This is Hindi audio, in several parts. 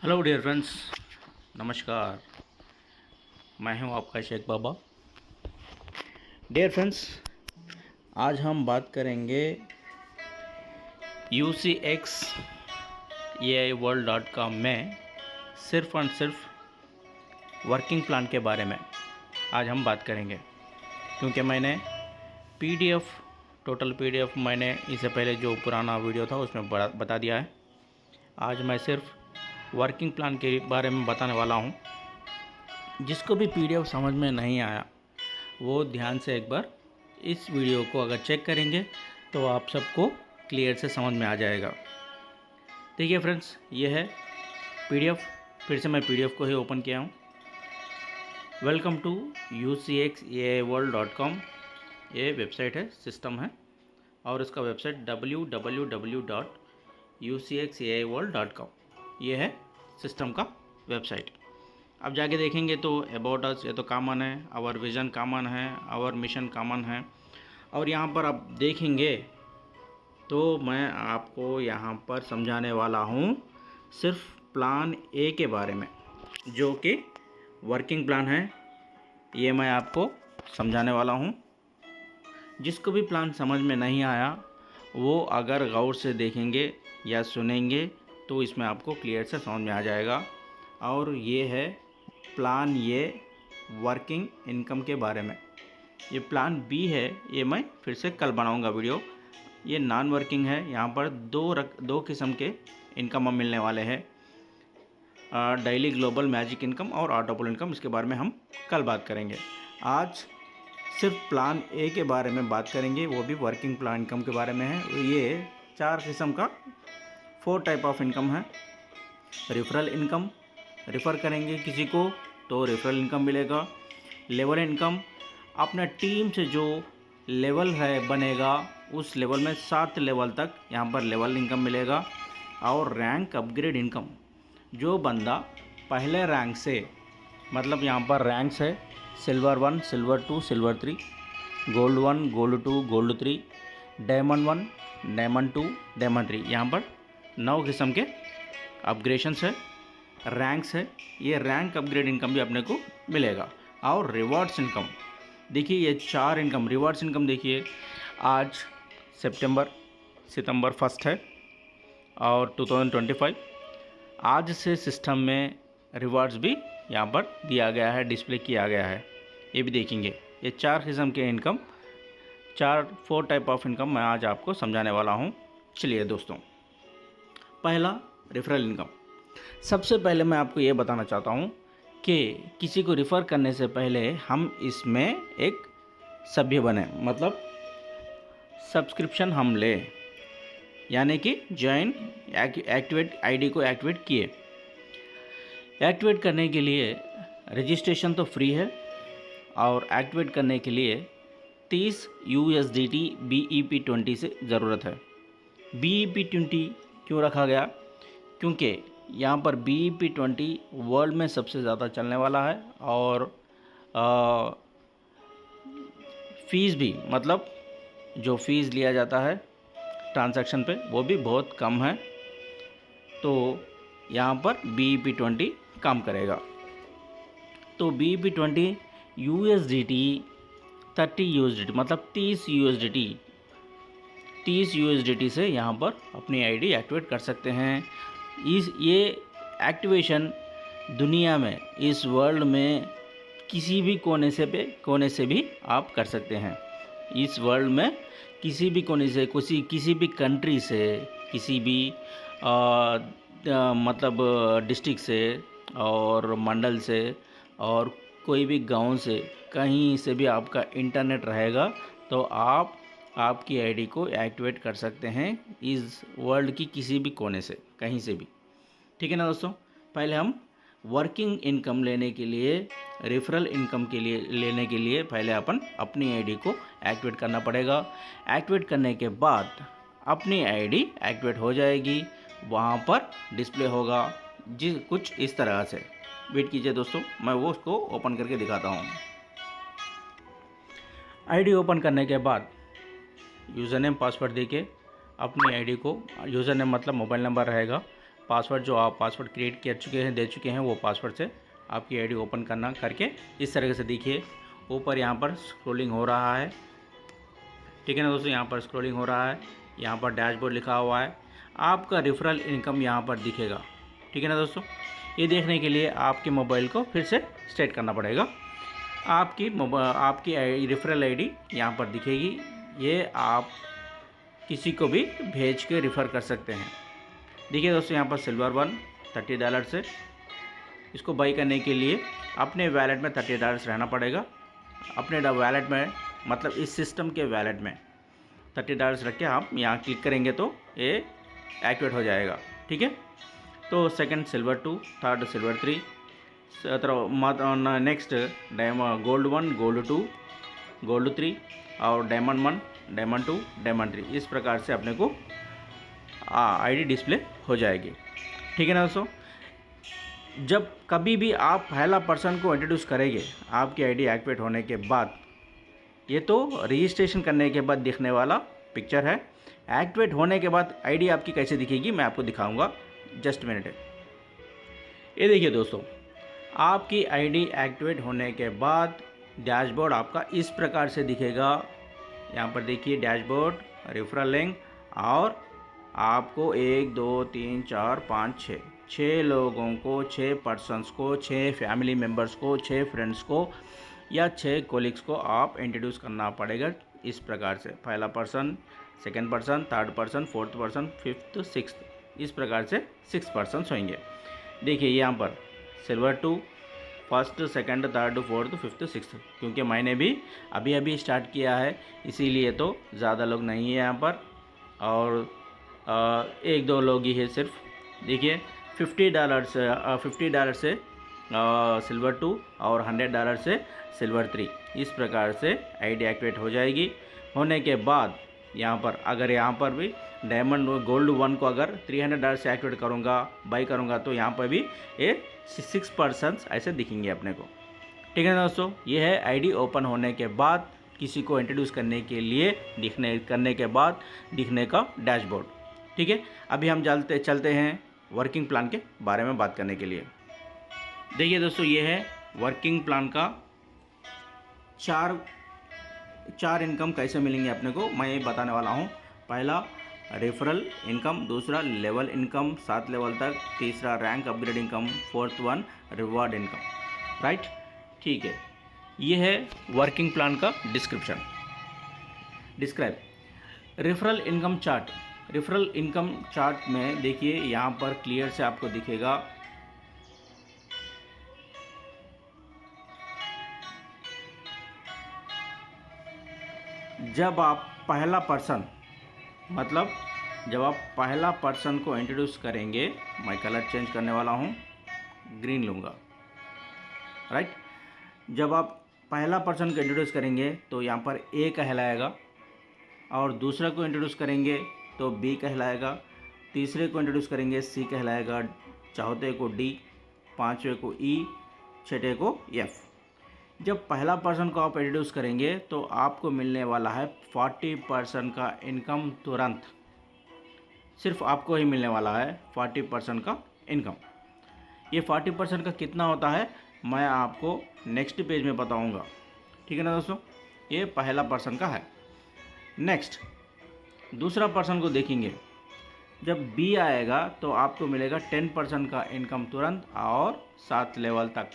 हेलो डियर फ्रेंड्स, नमस्कार। मैं हूं आपका शेख बाबा। डियर फ्रेंड्स, आज हम बात करेंगे UCXAIworld.com में सिर्फ और सिर्फ वर्किंग प्लान के बारे में आज हम बात करेंगे, क्योंकि मैंने टोटल PDF मैंने इससे पहले जो पुराना वीडियो था उसमें बता दिया है। आज मैं सिर्फ वर्किंग प्लान के बारे में बताने वाला हूँ। जिसको भी PDF समझ में नहीं आया वो ध्यान से एक बार इस वीडियो को अगर चेक करेंगे तो आप सबको क्लियर से समझ में आ जाएगा। देखिए फ्रेंड्स, ये है PDF। फिर से मैं PDF को ही ओपन किया हूँ। Welcome to UCXAIworld.com। ये वेबसाइट है, सिस्टम है, और इसका वेबसाइट www.ucxaiworld.com। ये है सिस्टम का वेबसाइट। अब जाके देखेंगे तो अबाउट अस ये तो कॉमन है, आवर विज़न कॉमन है, आवर मिशन कॉमन है। और यहाँ पर आप देखेंगे तो मैं आपको यहाँ पर समझाने वाला हूँ सिर्फ प्लान ए के बारे में, जो कि वर्किंग प्लान है। ये मैं आपको समझाने वाला हूँ। जिसको भी प्लान समझ में नहीं आया वो अगर गौर से देखेंगे या सुनेंगे तो इसमें आपको क्लियर से समझ में आ जाएगा। और ये है प्लान ये वर्किंग इनकम के बारे में। ये प्लान बी है, ये मैं फिर से कल बनाऊंगा वीडियो। ये नॉन वर्किंग है। यहाँ पर दो किस्म के इनकम हम मिलने वाले हैं, डेली ग्लोबल मैजिक इनकम और ऑटोपल इनकम। इसके बारे में हम कल बात करेंगे। आज सिर्फ प्लान ए के बारे में बात करेंगे, वो भी वर्किंग प्लान इनकम के बारे में है। ये 4 किस्म का 4 टाइप ऑफ इनकम है। रेफरल इनकम, रेफ़र करेंगे किसी को तो रेफरल इनकम मिलेगा। लेवल इनकम, अपना टीम से जो लेवल है बनेगा उस लेवल में 7 लेवल तक यहाँ पर लेवल इनकम मिलेगा। और रैंक अपग्रेड इनकम, जो बंदा पहले रैंक से, मतलब यहाँ पर रैंक्स है silver 1, silver 2, silver 3, gold 1, gold 2, gold 3, diamond 1, diamond 2, diamond 3। यहाँ पर 9 किस्म के अपग्रेडेशंस है, रैंक्स है। ये रैंक अपग्रेड इनकम भी अपने को मिलेगा। और रिवॉर्ड्स इनकम, देखिए ये 4 इनकम। रिवॉर्ड्स इनकम देखिए, आज सितंबर 1 है और 2025। आज से सिस्टम में रिवॉर्ड्स भी यहाँ पर दिया गया है, डिस्प्ले किया गया है। ये भी देखेंगे। ये 4 किस्म के इनकम, 4 टाइप ऑफ इनकम मैं आज आपको समझाने वाला हूँ। चलिए दोस्तों, पहला रेफरल इनकम। सबसे पहले मैं आपको ये बताना चाहता हूँ कि किसी को रिफ़र करने से पहले हम इसमें एक सभ्य बने, मतलब सब्सक्रिप्शन हम लें, यानी कि ज्वाइन एक्टिवेट आईडी को एक्टिवेट किए। एक्टिवेट करने के लिए रजिस्ट्रेशन तो फ्री है, और एक्टिवेट करने के लिए 30 USDT BEP20 से ज़रूरत है। BEP20 क्यों रखा गया? क्योंकि यहाँ पर BEP20 वर्ल्ड में सबसे ज़्यादा चलने वाला है। और फ़ीस भी, मतलब जो फ़ीस लिया जाता है ट्रांजैक्शन पे, वो भी बहुत कम है। तो यहाँ पर BEP20 काम करेगा। तो BEP20 USDT 30 USDT, मतलब 30 USDT से यहाँ पर अपनी आईडी एक्टिवेट कर सकते हैं। ये एक्टिवेशन दुनिया में, इस वर्ल्ड में किसी भी कोने से भी आप कर सकते हैं। इस वर्ल्ड में किसी भी कोने से, किसी भी कंट्री से, किसी भी मतलब डिस्ट्रिक्ट से और मंडल से और कोई भी गांव से, कहीं से भी आपका इंटरनेट रहेगा तो आप आपकी आईडी को एक्टिवेट कर सकते हैं इस वर्ल्ड की किसी भी कोने से, कहीं से भी। ठीक है ना दोस्तों? पहले हम वर्किंग इनकम लेने के लिए, रेफरल इनकम के लिए लेने के लिए पहले अपनी आईडी को एक्टिवेट करना पड़ेगा। एक्टिवेट करने के बाद अपनी आईडी एक्टिवेट हो जाएगी, वहाँ पर डिस्प्ले होगा कुछ इस तरह से। वेट कीजिए दोस्तों, मैं वो उसको ओपन करके दिखाता हूँ। आईडी ओपन करने के बाद यूज़र नेम पासवर्ड देके अपनी आईडी को, यूज़र नेम मतलब मोबाइल नंबर रहेगा, पासवर्ड जो आप पासवर्ड क्रिएट कर चुके हैं, दे चुके हैं, वो पासवर्ड से आपकी आईडी ओपन करना करके इस तरीके से देखिए ऊपर यहाँ पर स्क्रॉलिंग हो रहा है। ठीक है ना दोस्तों, यहाँ पर स्क्रॉलिंग हो रहा है, यहाँ पर डैशबोर्ड लिखा हुआ है, आपका रेफरल इनकम यहाँ पर दिखेगा। ठीक है ना दोस्तों, ये देखने के लिए आपके मोबाइल को फिर से स्टार्ट करना पड़ेगा। आपकी रेफरल आईडी यहाँ पर दिखेगी, ये आप किसी को भी भेज के रेफ़र कर सकते हैं। देखिए दोस्तों, यहाँ पर सिल्वर वन $30 से इसको बाई करने के लिए अपने वैलेट में $30 रहना पड़ेगा। अपने वैलेट में मतलब इस सिस्टम के वैलेट में $30 रख के आप यहाँ क्लिक करेंगे तो ये एक्टिवेट हो जाएगा। ठीक है, तो second silver 2, third silver 3, next gold 1, gold 2, gold 3 और डायमंड 1, डायमंड 2, डायमंड 3, इस प्रकार से अपने को आईडी डिस्प्ले हो जाएगी। ठीक है ना दोस्तों, जब कभी भी आप पहला पर्सन को इंट्रोड्यूस करेंगे आपकी आईडी एक्टिवेट होने के बाद, ये तो रजिस्ट्रेशन करने के बाद दिखने वाला पिक्चर है। एक्टिवेट होने के बाद आईडी आपकी कैसे दिखेगी मैं आपको दिखाऊंगा, जस्ट मिनट। ये देखिए दोस्तों, आपकी आईडी एक्टिवेट होने के बाद डैशबोर्ड आपका इस प्रकार से दिखेगा। यहाँ पर देखिए डैशबोर्ड, रेफरल लिंक और आपको 1 2 3 4 5 6 लोगों को, 6 पर्सन्स को, 6 फैमिली मेम्बर्स को, 6 फ्रेंड्स को या 6 कोलिग्स को आप इंट्रोड्यूस करना पड़ेगा इस प्रकार से। पहला person, second person, third person, fourth person, fifth, sixth, इस प्रकार से 6 पर्सन्स होंगे। देखिए यहाँ पर silver 2 first, second, third, fourth, fifth, sixth, क्योंकि मैंने भी अभी स्टार्ट किया है इसीलिए तो ज़्यादा लोग नहीं है यहाँ पर, और 1-2 लोग ही है सिर्फ। देखिए $50 से सिल्वर 2 और $100 से सिल्वर 3, इस प्रकार से आईडी एक्टिवेट हो जाएगी। होने के बाद यहाँ पर अगर यहाँ पर भी डायमंड गोल्ड 1 को अगर $300 से एक्टिवेट करूँगा, बाई करूँगा, तो यहाँ पर भी ये 6 पर्सन्स ऐसे दिखेंगे अपने को। ठीक है दोस्तों, ये है आईडी ओपन होने के बाद किसी को इंट्रोड्यूस करने के लिए करने के बाद दिखने का डैशबोर्ड। ठीक है, अभी हम चलते हैं वर्किंग प्लान के बारे में बात करने के लिए। देखिए दोस्तों, ये है वर्किंग प्लान का चार इनकम कैसे मिलेंगे अपने को, मैं ये बताने वाला हूँ। पहला रेफरल इनकम, दूसरा लेवल इनकम 7 लेवल तक, तीसरा rank upgrade income, fourth one reward income. Right, ठीक है, ये है वर्किंग प्लान का describe. Referral income chart, referral income chart में देखिए यहाँ पर क्लियर से आपको दिखेगा। जब आप पहला पर्सन मतलब जब आप पहला पर्सन को इंट्रोड्यूस करेंगे, मैं कलर चेंज करने वाला हूँ, ग्रीन लूँगा। राइट, जब आप पहला पर्सन को इंट्रोड्यूस करेंगे तो यहाँ पर ए कहलाएगा, और दूसरा को इंट्रोड्यूस करेंगे तो बी कहलाएगा, तीसरे को इंट्रोड्यूस करेंगे सी कहलाएगा, चौथे को डी, पाँचवें को ई, छठे को एफ। जब पहला पर्सन को आप इंट्रोड्यूस करेंगे तो आपको मिलने वाला है 40% का इनकम तुरंत, सिर्फ आपको ही मिलने वाला है 40% का इनकम। ये 40% का कितना होता है मैं आपको नेक्स्ट पेज में बताऊंगा। ठीक है ना दोस्तों, ये पहला पर्सन का है। नेक्स्ट दूसरा पर्सन को देखेंगे, जब बी आएगा तो आपको मिलेगा 10% का इनकम तुरंत और 7 लेवल तक,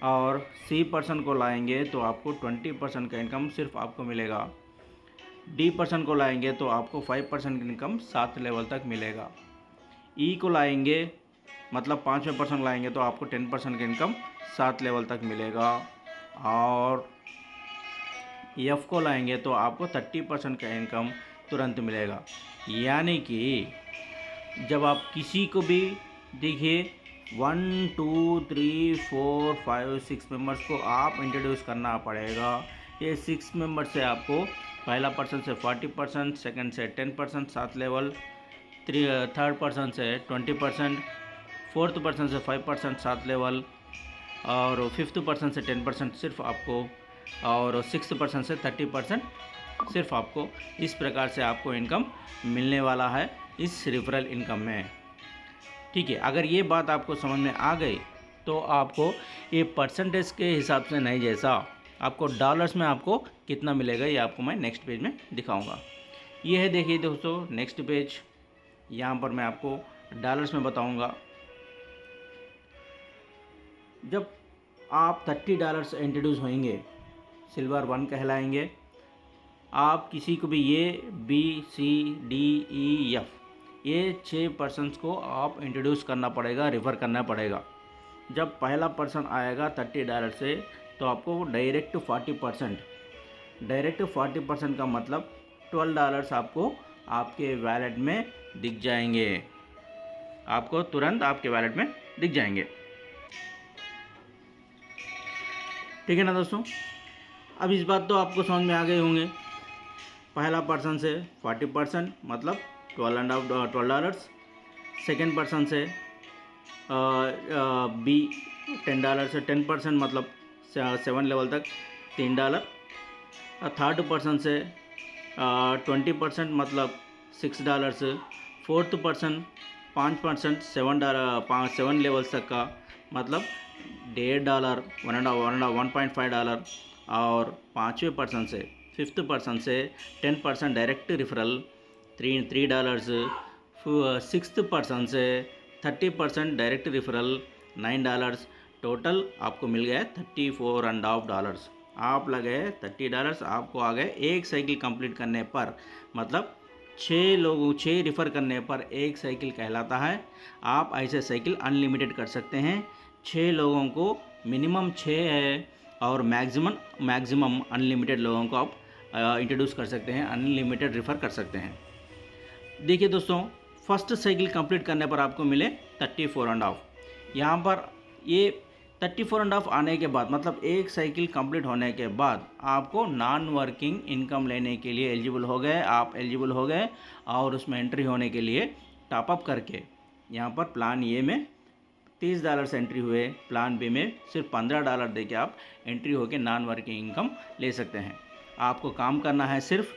और सी पर्सन को लाएंगे तो आपको 20% का इनकम सिर्फ आपको मिलेगा। डी पर्सन को लाएंगे तो आपको 5% का इनकम 7 लेवल तक मिलेगा। ई को लाएंगे मतलब 5वें पर्सन लाएंगे तो आपको 10% का इनकम 7 लेवल तक मिलेगा, और एफ को लाएंगे तो आपको 30% का इनकम तुरंत मिलेगा। यानी कि जब आप किसी को भी देखिए 1 2 3 4 5 6 मेंबर्स को आप इंट्रोड्यूस करना पड़ेगा। ये 6 मेंबर से आपको पहला पर्सन से 40%, सेकंड से 10% 7 लेवल, थर्ड पर्सन से 20%, फोर्थ पर्सन से 5% 7 लेवल, और फिफ्थ पर्सन से 10% सिर्फ आपको, और सिक्स्थ पर्सन से 30% सिर्फ आपको। इस प्रकार से आपको इनकम मिलने वाला है इस रेफरल इनकम में। ठीक है, अगर ये बात आपको समझ में आ गई तो आपको ये परसेंटेज के हिसाब से नहीं, जैसा आपको डॉलर्स में आपको कितना मिलेगा ये आपको मैं नेक्स्ट पेज में दिखाऊंगा। ये है, देखिए दोस्तों नेक्स्ट पेज, यहाँ पर मैं आपको डॉलर्स में बताऊंगा। जब आप $30 इंट्रोड्यूस होंगे, सिल्वर 1 कहलाएंगे, आप किसी को भी ये BCDEF ये 6 पर्सन्स को आप इंट्रोड्यूस करना पड़ेगा, रेफ़र करना पड़ेगा। जब पहला पर्सन आएगा $30 से तो आपको डायरेक्ट 40% का मतलब $12 आपको आपके वैलेट में दिख जाएंगे, आपको तुरंत आपके वैलेट में दिख जाएंगे। ठीक है ना दोस्तों, अब इस बात तो आपको समझ में आ गए होंगे। पहला पर्सन से 40% मतलब $12, सेकेंड पर्सन से बी $10 से 10% मतलब 7 लेवल तक $3, थर्ड पर्सन से 20% मतलब $6, फोर्थ पर्सन 5% $7 लेवल्स तक का मतलब $1.5, $1.5, और पाँचवें पर्सन से फिफ्थ पर्सन से 10% डायरेक्ट रेफरल $3, सिक्स्थ पर्सन से 30% डायरेक्ट रेफरल $9, टोटल आपको मिल गया $34.5। आप लगे $30, आपको आ गए एक साइकिल कंप्लीट करने पर, मतलब 6 रेफ़र करने पर एक साइकिल कहलाता है। आप ऐसे साइकिल अनलिमिटेड कर सकते हैं। 6 लोगों को मिनिमम 6 है और मैक्सिमम अनलिमिटेड लोगों को आप इंट्रोड्यूस कर सकते हैं, अनलिमिटेड रेफ़र कर सकते हैं। देखिए दोस्तों, फर्स्ट साइकिल कंप्लीट करने पर आपको मिले 34.5। यहाँ पर ये 34.5 आने के बाद मतलब एक साइकिल कंप्लीट होने के बाद आपको नॉन वर्किंग इनकम लेने के लिए एलिजिबल हो गए, आप एलिजिबल हो गए। और उसमें एंट्री होने के लिए टॉपअप करके यहाँ पर प्लान ए में $30 एंट्री हुए, प्लान बी में सिर्फ $15 दे के आप एंट्री होके नॉन वर्किंग इनकम ले सकते हैं। आपको काम करना है, सिर्फ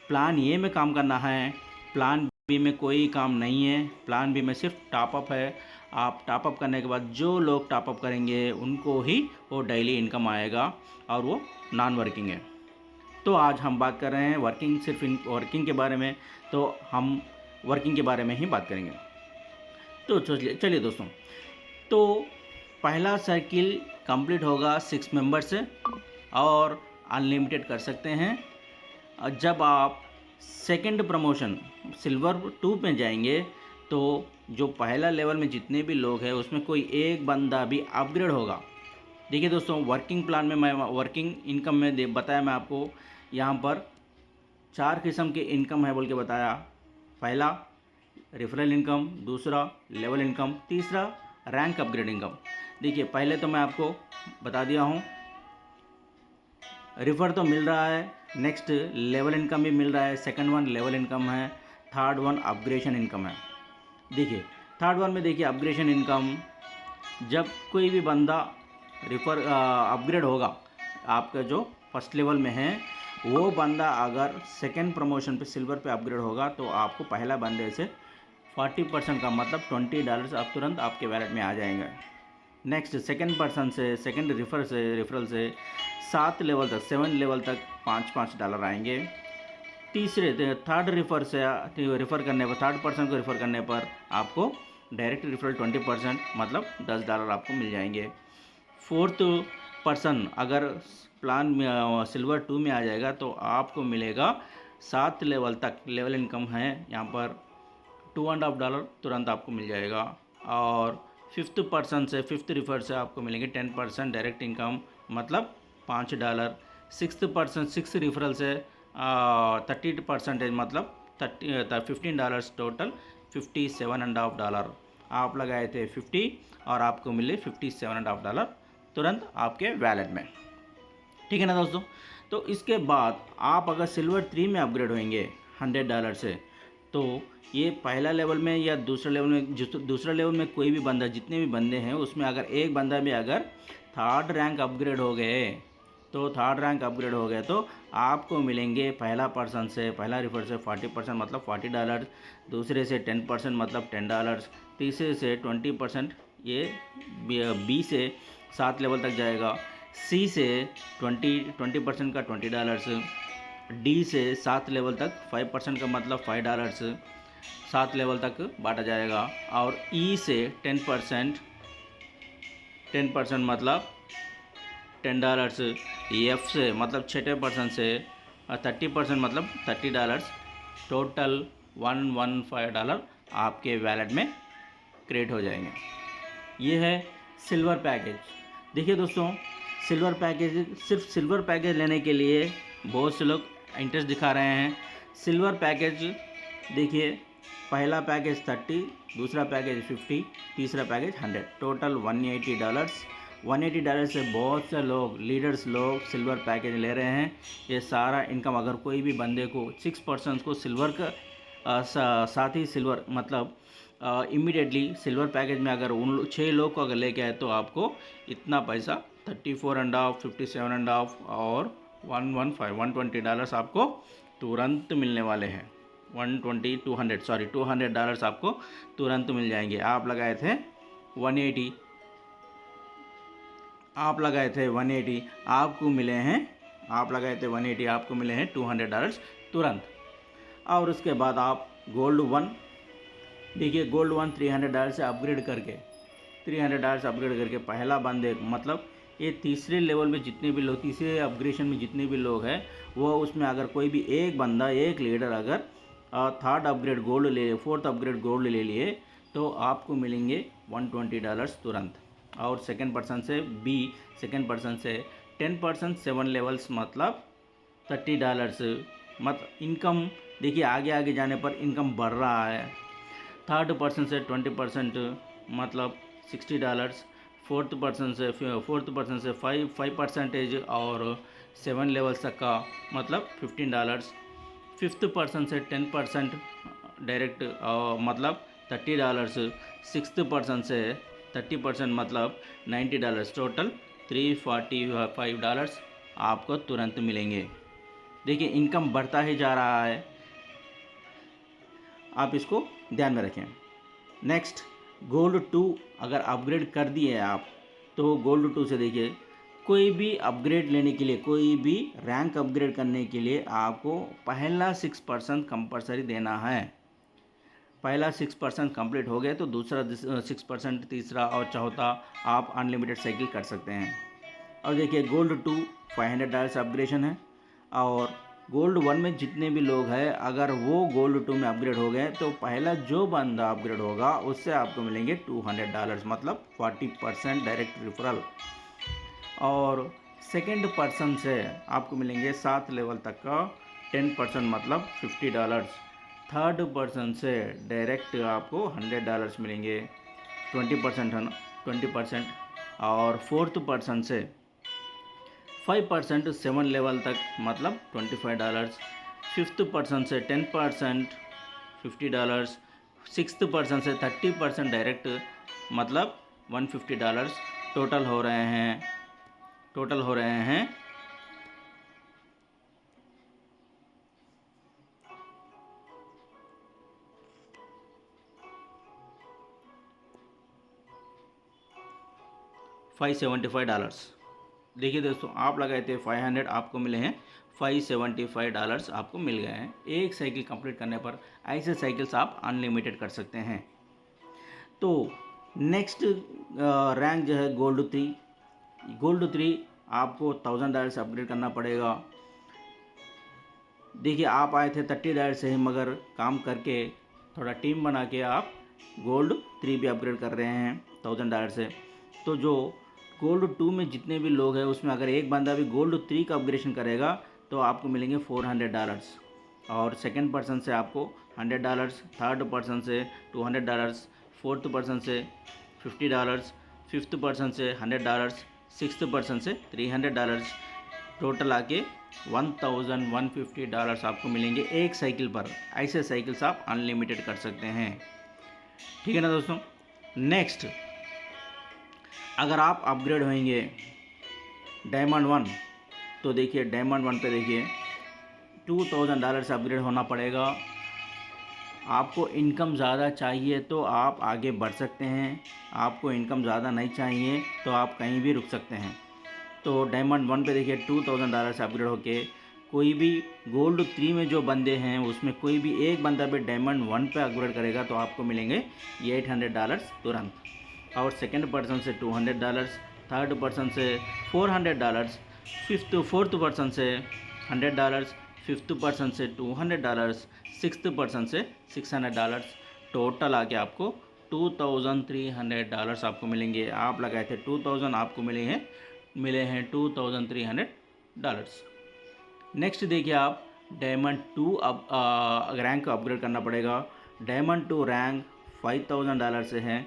प्लान ए में काम करना है, प्लान बी में कोई काम नहीं है। प्लान बी में सिर्फ टॉपअप है। आप टॉपअप करने के बाद जो लोग टॉपअप करेंगे उनको ही वो डेली इनकम आएगा और वो नॉन वर्किंग है। तो आज हम बात कर रहे हैं वर्किंग, सिर्फ वर्किंग के बारे में, तो हम वर्किंग के बारे में ही बात करेंगे। तो चलिए दोस्तों, तो पहला साइकिल कंप्लीट होगा 6 मेंबर से और अनलिमिटेड कर सकते हैं। जब आप सेकंड प्रमोशन सिल्वर 2 में जाएंगे तो जो पहला लेवल में जितने भी लोग हैं उसमें कोई एक बंदा भी अपग्रेड होगा। देखिए दोस्तों, वर्किंग प्लान में मैं वर्किंग इनकम में बताया मैं आपको, यहाँ पर 4 किस्म की इनकम है बोल के बताया। पहला रेफरल इनकम, दूसरा लेवल इनकम, तीसरा रैंक अपग्रेड इनकम। देखिए पहले तो मैं आपको बता दिया हूँ, रेफर तो मिल रहा है, नेक्स्ट लेवल इनकम भी मिल रहा है, सेकंड वन लेवल इनकम है, थर्ड वन अपग्रेडेशन इनकम है। देखिए थर्ड वन में देखिए अपग्रेडेशन इनकम, जब कोई भी बंदा रेफर अपग्रेड होगा, आपका जो फर्स्ट लेवल में है वो बंदा अगर सेकंड प्रमोशन पे सिल्वर पे अपग्रेड होगा तो आपको पहला बंदे से 40% का मतलब $20 आप तुरंत आपके वैलेट में आ जाएंगे। नेक्स्ट सेकंड पर्सन से, सेकंड रेफरल से 7 लेवल तक, 7 लेवल तक $5 आएंगे। तीसरे थर्ड रेफ़र करने पर, थर्ड पर्सन को रेफ़र करने पर आपको डायरेक्ट रेफरल 20% मतलब $10 आपको मिल जाएंगे। फोर्थ पर्सन अगर प्लान में सिल्वर 2 में आ जाएगा तो आपको मिलेगा 7 लेवल तक, लेवल इनकम है यहाँ पर $2.5 तुरंत आपको मिल जाएगा। और फिफ्थ पर्सन से, फिफ्थ रेफर से आपको मिलेंगे 10% डायरेक्ट इनकम मतलब $5। सिक्स्थ पर्सन, सिक्स रेफरल से 30% मतलब $15, टोटल $57.5। आप लगाए थे 50 और आपको मिले $57.5 तुरंत आपके वैलेट में। ठीक है ना दोस्तों, तो इसके बाद आप अगर सिल्वर 3 में अपग्रेड होंगे $100 से, तो ये पहला लेवल में या दूसरा लेवल में, दूसरा लेवल में कोई भी बंदा, जितने भी बंदे हैं उसमें अगर एक बंदा भी अगर थर्ड रैंक अपग्रेड हो गए तो आपको मिलेंगे पहला पर्सन से, पहला रेफर से 40% मतलब $40, दूसरे से 10% मतलब $10, तीसरे से 20% ये बी से 7 लेवल तक जाएगा, सी से 20% का $20, डी से 7 लेवल तक 5% का मतलब $5 7 लेवल तक बांटा जाएगा, और ई से 10% मतलब $10, एफ से मतलब 6% से 30% मतलब $30, टोटल $115 आपके वैलेट में क्रिएट हो जाएंगे। ये है सिल्वर पैकेज। देखिए दोस्तों, सिल्वर पैकेज, सिर्फ सिल्वर पैकेज लेने के लिए बहुत से लोग इंटरेस्ट दिखा रहे हैं। सिल्वर पैकेज देखिए, पहला पैकेज 30, दूसरा पैकेज 50, तीसरा पैकेज 100, टोटल $180। $180 से बहुत से लोग, लीडर्स लोग सिल्वर पैकेज ले रहे हैं। ये सारा इनकम अगर कोई भी बंदे को 6% को सिल्वर का साथ ही सिल्वर मतलब इमीडिएटली सिल्वर पैकेज में अगर उन 6 लोग को अगर लेके आए तो आपको इतना पैसा 34.5, 57.5 और $120 आपको तुरंत मिलने वाले हैं। $200 आपको तुरंत मिल जाएंगे। आप लगाए थे 180, आपको मिले हैं, आप लगाए थे 180, आपको मिले हैं $200 तुरंत। और उसके बाद आप गोल्ड 1 देखिए, गोल्ड 1 $300 से अपग्रेड करके पहला बंदे मतलब ये तीसरे लेवल में जितने भी लोग, तीसरे अपग्रेडेशन में जितने भी लोग हैं वो उसमें अगर कोई भी एक बंदा, एक लीडर अगर थर्ड अपग्रेड गोल्ड ले, फोर्थ अपग्रेड गोल्ड ले लिए तो आपको मिलेंगे $120 तुरंत। और सेकंड पर्सन से 10% 7 लेवल्स मतलब $30 मतलब इनकम। देखिए आगे जाने पर इनकम बढ़ रहा है। थर्ड पर्सन से 20% मतलब $60, फोर्थ पर्सन से 5% और 7 लेवल्स तक का मतलब $15, फिफ्थ पर्सन से 10% डायरेक्ट मतलब $30, सिक्स्थ पर्सन से 30% मतलब $90, टोटल $345 आपको तुरंत मिलेंगे। देखिए इनकम बढ़ता ही जा रहा है, आप इसको ध्यान में रखें। नेक्स्ट, गोल्ड 2 अगर अपग्रेड कर दिए आप तो गोल्ड 2 से देखिए, कोई भी अपग्रेड लेने के लिए, कोई भी रैंक अपग्रेड करने के लिए आपको पहला 6% कंपलसरी देना है। पहला 6% कंप्लीट हो गए तो दूसरा 6%, तीसरा और चौथा आप अनलिमिटेड साइकिल कर सकते हैं। और देखिए गोल्ड 2 $500 अपग्रेडेशन है, और गोल्ड 1 में जितने भी लोग हैं अगर वो गोल्ड 2 में अपग्रेड हो गए तो पहला जो बंदा अपग्रेड होगा उससे आपको मिलेंगे $200 मतलब 40% डायरेक्ट रेफरल। और सेकंड पर्सन से आपको मिलेंगे 7 लेवल तक का 10% मतलब $50। थर्ड पर्सन से डायरेक्ट आपको $100 मिलेंगे, 20% है ना, 20%। और फोर्थ पर्सन से 5% 7 लेवल तक मतलब $25, फिफ्थ पर्सन से 10% $50, सिक्स्थ पर्सन से 30% डायरेक्ट मतलब $150, टोटल हो रहे हैं $575। देखिए दोस्तों, आप लगाए थे 500, आपको मिले हैं $575 आपको मिल गए हैं एक साइकिल कंप्लीट करने पर। ऐसे साइकिल्स आप अनलिमिटेड कर सकते हैं। तो नेक्स्ट रैंक जो है गोल्ड 3 आपको $1000 अपग्रेड करना पड़ेगा। देखिए आप आए थे $30 से ही, मगर काम करके थोड़ा टीम बना के आप गोल्ड 3 भी अपग्रेड कर रहे हैं $1000 से। तो जो गोल्ड 2 में जितने भी लोग हैं उसमें अगर एक बंदा भी गोल्ड 3 का अपग्रेडेशन करेगा तो आपको मिलेंगे $400। और सेकंड पर्सन से आपको $100, थर्ड पर्सन से $200, फोर्थ पर्सन से $50, फिफ्थ पर्सन से $100, सिक्स्थ पर्सन से $300, टोटल आके $1150 आपको मिलेंगे एक साइकिल पर। ऐसे साइकिल्स आप अनलिमिटेड कर सकते हैं, ठीक है ना दोस्तों। नेक्स्ट, अगर आप अपग्रेड होंगे डायमंड 1 तो देखिए डायमंड 1 पे देखिए $2000 अपग्रेड होना पड़ेगा। आपको इनकम ज़्यादा चाहिए तो आप आगे बढ़ सकते हैं, आपको इनकम ज़्यादा नहीं चाहिए तो आप कहीं भी रुक सकते हैं। तो डायमंड 1 पे देखिए $2000 से अपग्रेड होके कोई भी गोल्ड 3 में जो बंदे हैं उसमें कोई भी एक बंदा भी डायमंड 1 पे अपग्रेड करेगा तो आपको मिलेंगे ये $800 तुरंत। और सेकंड पर्सन से $200, थर्ड पर्सन से $400, फोर्थ पर्सन से $100, फिफ्थ पर्सन से $200, सिक्स्थ पर्सन से $600, टोटल आके आपको $2300 आपको मिलेंगे। आप लगाए थे 2000, आपको मिले हैं $2300। नेक्स्ट देखिए आप डायमंड 2 अब रैंक अपग्रेड करना पड़ेगा। डायमंड 2 रैंक $5000 से है।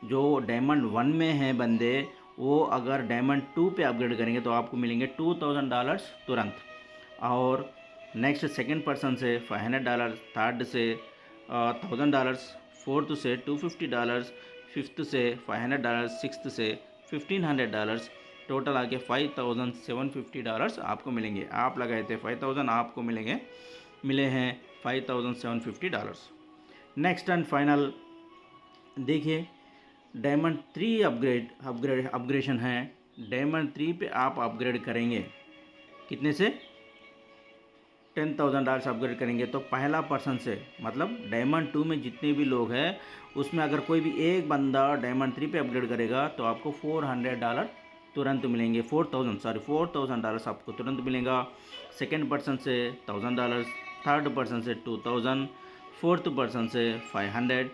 जो डायमंड 1 में है बंदे वो अगर डायमंड 2 पे अपग्रेड करेंगे तो आपको मिलेंगे $2000 तुरंत। और नेक्स्ट सेकंड पर्सन से $500, थर्ड से $1000, फोर्थ से $250, फिफ्थ से $500, सिक्स्थ से $1500, टोटल आके $5750 आपको मिलेंगे। आप लगाए थे 5000, आपको मिले हैं $5750। नेक्स्ट एंड फाइनल देखिए डायमंड 3 अपग्रेडेशन है। डायमंड 3 पे आप अपग्रेड करेंगे कितने से $10,000 अपग्रेड करेंगे तो पहला पर्सन से मतलब डायमंड 2 में जितने भी लोग हैं उसमें अगर कोई भी एक बंदा डायमंड 3 पे अपग्रेड करेगा तो आपको $400 तुरंत मिलेंगे। $4,000 आपको तुरंत मिलेगा। सेकंड पर्सन से $1000, थर्ड पर्सन से $2000, फोर्थ पर्सन से $500,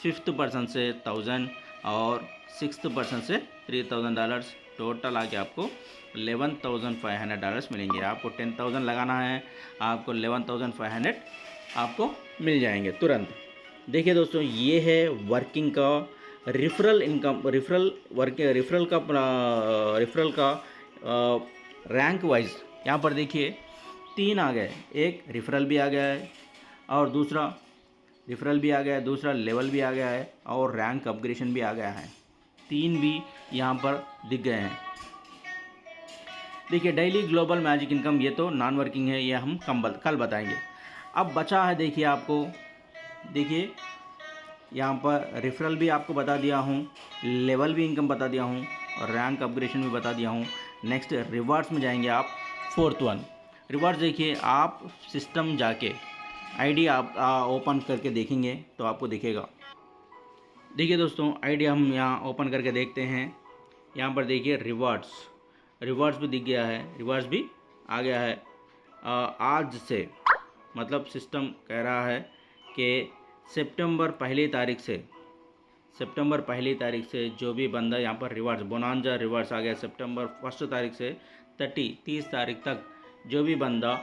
फिफ्थ पर्सन से $1000 और सिक्स्थ पर्सन से $3000। टोटल आके आपको $11,500 मिलेंगे। आपको 10,000 लगाना है, आपको 11,500 आपको मिल जाएंगे तुरंत। देखिए दोस्तों ये है वर्किंग का रिफरल इनकम, रिफरल का रैंक वाइज यहाँ पर देखिए 3 आ गए। एक रिफरल भी आ गया है और दूसरा रिफरल भी आ गया है, दूसरा लेवल भी आ गया है और रैंक अपग्रेडेशन भी आ गया है। 3 भी यहाँ पर दिख गए हैं। देखिए डेली ग्लोबल मैजिक इनकम ये तो नॉन वर्किंग है, ये हम कल बताएंगे। अब बचा है देखिए आपको, देखिए यहाँ पर रेफरल भी आपको बता दिया हूँ, लेवल भी इनकम बता दिया हूँ और रैंक अपग्रेडेशन भी बता दिया हूँ। नेक्स्ट रिवार्ड्स में जाएंगे आप। फोर्थ वन रिवार्ड्स देखिए आप सिस्टम जाके आईडी आप ओपन करके देखेंगे तो आपको दिखेगा। देखिए दोस्तों आईडी हम यहाँ ओपन करके देखते हैं। यहाँ पर देखिए रिवार्ड्स भी दिख गया है, रिवार्ड्स भी आ गया है। आज से मतलब सिस्टम कह रहा है कि सितंबर पहली तारीख से जो भी बंदा यहाँ पर रिवार्ड्स बोनांजा रिवार्ड्स आ गया। सितंबर 1 तारीख से 30 तारीख तक जो भी बंदा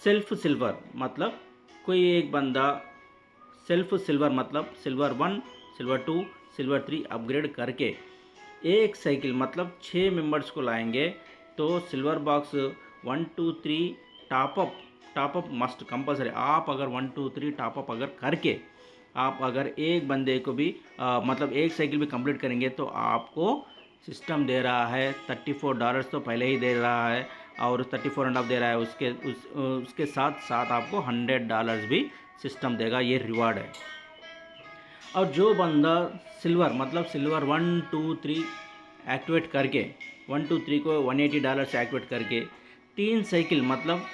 सेल्फ सिल्वर मतलब कोई एक बंदा सेल्फ सिल्वर मतलब सिल्वर 1, सिल्वर 2, सिल्वर 3 अपग्रेड करके एक साइकिल मतलब 6 मेंबर्स को लाएंगे तो silver box 1, 2, 3 top up must compulsory. आप अगर 1, 2, 3 टॉपअप अगर करके आप अगर एक बंदे को भी मतलब एक साइकिल भी कंप्लीट करेंगे तो आपको सिस्टम दे रहा है $34 तो पहले ही दे रहा है और 34.5 दे रहा है। उसके साथ साथ आपको $100 भी सिस्टम देगा, ये रिवार्ड है। और जो बंदा सिल्वर मतलब सिल्वर 1, 2, 3 एक्टिवेट करके 1, 2, 3 को $180 से एक्टिवेट करके 3 साइकिल मतलब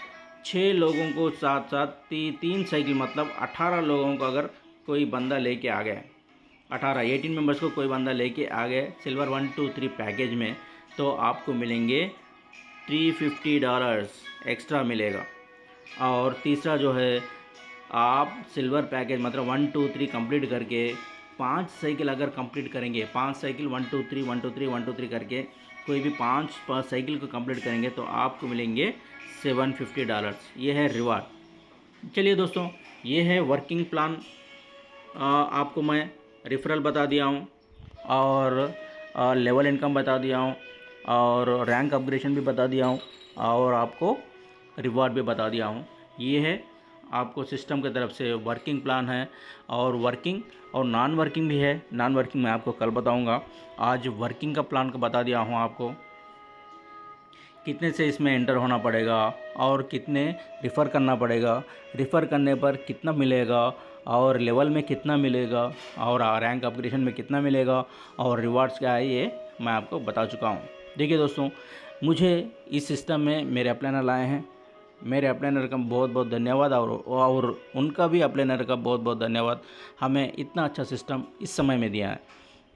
6 लोगों को साथ 3 साइकिल मतलब 18 लोगों को अगर कोई बंदा लेके आ गया, 18 मेंबर्स को कोई बंदा लेके आ गए सिल्वर 1, 2, 3 पैकेज में तो आपको मिलेंगे $350 एक्स्ट्रा मिलेगा। और तीसरा जो है आप सिल्वर पैकेज मतलब 1, 2, 3 कंप्लीट करके 5 साइकिल अगर कंप्लीट करेंगे, 5 साइकिल 1, 2, 3 1, 2, 3 1, 2, 3 करके कोई भी 5 साइकिल को कंप्लीट करेंगे तो आपको मिलेंगे $750। ये है रिवार्ड। चलिए दोस्तों ये है वर्किंग प्लान। आपको मैं रेफरल बता दिया हूँ और लेवल इनकम बता दिया हूँ और रैंक अपग्रेडेशन भी बता दिया हूँ और आपको रिवार्ड भी बता दिया हूँ। ये है आपको सिस्टम की तरफ से वर्किंग प्लान है और वर्किंग और नॉन वर्किंग भी है। नॉन वर्किंग मैं आपको कल बताऊंगा। आज वर्किंग का प्लान को बता दिया हूँ आपको, कितने से इसमें एंटर होना पड़ेगा और कितने रिफ़र करना पड़ेगा, रिफ़र करने पर कितना मिलेगा और लेवल में कितना मिलेगा और रैंक अपग्रेडेशन में कितना मिलेगा और रिवार्ड्स क्या है, ये मैं आपको बता चुका हूँ। देखिए दोस्तों, मुझे इस सिस्टम में मेरे अपलाइनर लाए हैं, मेरे अपलाइनर का बहुत बहुत धन्यवाद और उनका भी अपलाइनर का बहुत बहुत धन्यवाद, हमें इतना अच्छा सिस्टम इस समय में दिया है।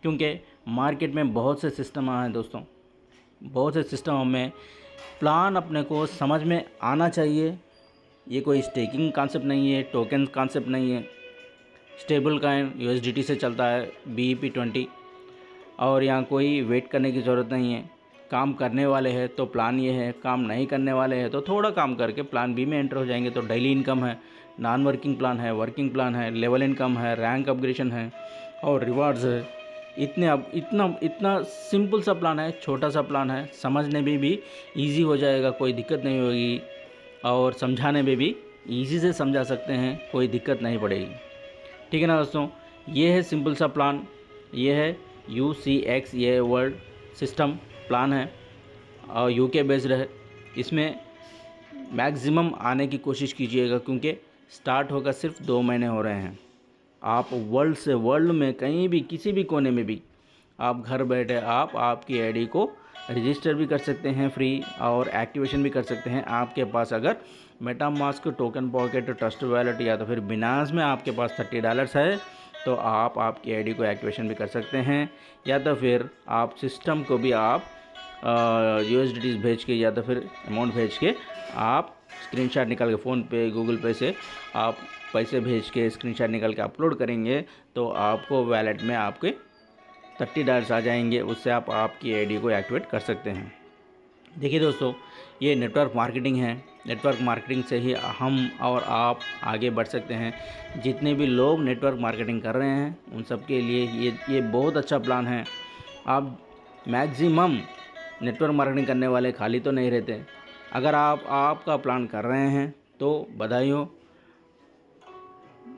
क्योंकि मार्केट में बहुत से सिस्टम आए हैं दोस्तों, बहुत से सिस्टम हमें प्लान अपने को समझ में आना चाहिए। ये कोई स्टेकिंग कॉन्सेप्ट नहीं है, टोकन कॉन्सेप्ट नहीं है, स्टेबल कॉइन USDT से चलता है BEP20, और यहाँ कोई वेट करने की ज़रूरत नहीं है। काम करने वाले हैं तो प्लान ये है, काम नहीं करने वाले हैं तो थोड़ा काम करके प्लान बी में एंटर हो जाएंगे तो डेली इनकम है, नॉन वर्किंग प्लान है, वर्किंग प्लान है, लेवल इनकम है, रैंक अपग्रेडेशन है और रिवार्ड्स है। इतना सिंपल सा प्लान है, छोटा सा प्लान है, समझने में भी ईजी हो जाएगा, कोई दिक्कत नहीं होगी, और समझाने में भी ईजी से समझा सकते हैं, कोई दिक्कत नहीं पड़ेगी। ठीक है ना दोस्तों, ये है सिंपल सा प्लान, ये है UCX, ये वर्ल्ड सिस्टम प्लान है और UK बेस्ड है। इसमें मैक्सिमम आने की कोशिश कीजिएगा, क्योंकि स्टार्ट होकर सिर्फ 2 महीने हो रहे हैं। आप वर्ल्ड में कहीं भी किसी भी कोने में भी आप घर बैठे आपकी आईडी को रजिस्टर भी कर सकते हैं फ्री, और एक्टिवेशन भी कर सकते हैं। आपके पास अगर MetaMask, token pocket, trust wallet या तो फिर बिनास में आपके पास $30 है तो आप आपकी आईडी को एक्टिवेशन भी कर सकते हैं, या तो फिर आप सिस्टम को भी आप USDT भेज के या तो फिर अमाउंट भेज के आप स्क्रीनशॉट निकाल के फ़ोन पे, गूगल पे से आप पैसे भेज के स्क्रीनशॉट निकाल के अपलोड करेंगे तो आपको वैलेट में आपके $30 आ जाएंगे। उससे आप आपकी आईडी को एक्टिवेट कर सकते हैं। देखिए दोस्तों, ये नेटवर्क मार्केटिंग है। नेटवर्क मार्केटिंग से ही हम और आप आगे बढ़ सकते हैं। जितने भी लोग नेटवर्क मार्केटिंग कर रहे हैं उन सब के लिए ये बहुत अच्छा प्लान है। आप मैक्सिमम नेटवर्क मार्केटिंग करने वाले खाली तो नहीं रहते। अगर आपका प्लान कर रहे हैं तो बधाई हो,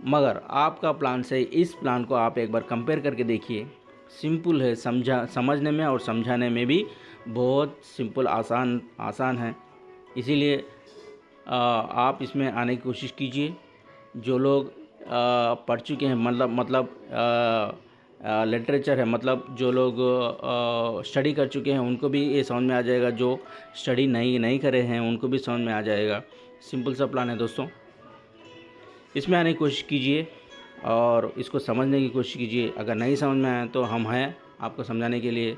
मगर आपका प्लान से इस प्लान को आप एक बार कंपेयर करके देखिए। सिंपल है, समझने में और समझाने में भी बहुत सिंपल, आसान है। इसीलिए आप इसमें आने की कोशिश कीजिए। जो लोग पढ़ चुके हैं, मतलब लिटरेचर है, मतलब जो लोग स्टडी कर चुके हैं उनको भी ये समझ में आ जाएगा, जो स्टडी नहीं करे हैं उनको भी समझ में आ जाएगा। सिंपल सा प्लान है दोस्तों, इसमें आने की कोशिश कीजिए और इसको समझने की कोशिश कीजिए। अगर नहीं समझ में आए तो हम हैं आपको समझाने के लिए।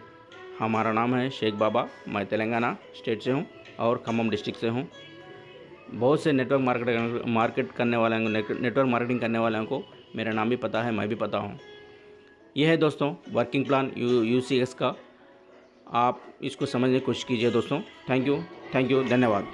हमारा नाम है शेख बाबा, मैं तेलंगाना स्टेट से हूँ और खम्मम डिस्ट्रिक्ट से हूँ। बहुत से नेटवर्क मार्केटिंग करने वालों को मेरा नाम भी पता है, मैं भी पता हूँ। यह है दोस्तों वर्किंग प्लान UCX का। आप इसको समझने की कोशिश कीजिए दोस्तों। थैंक यू, धन्यवाद।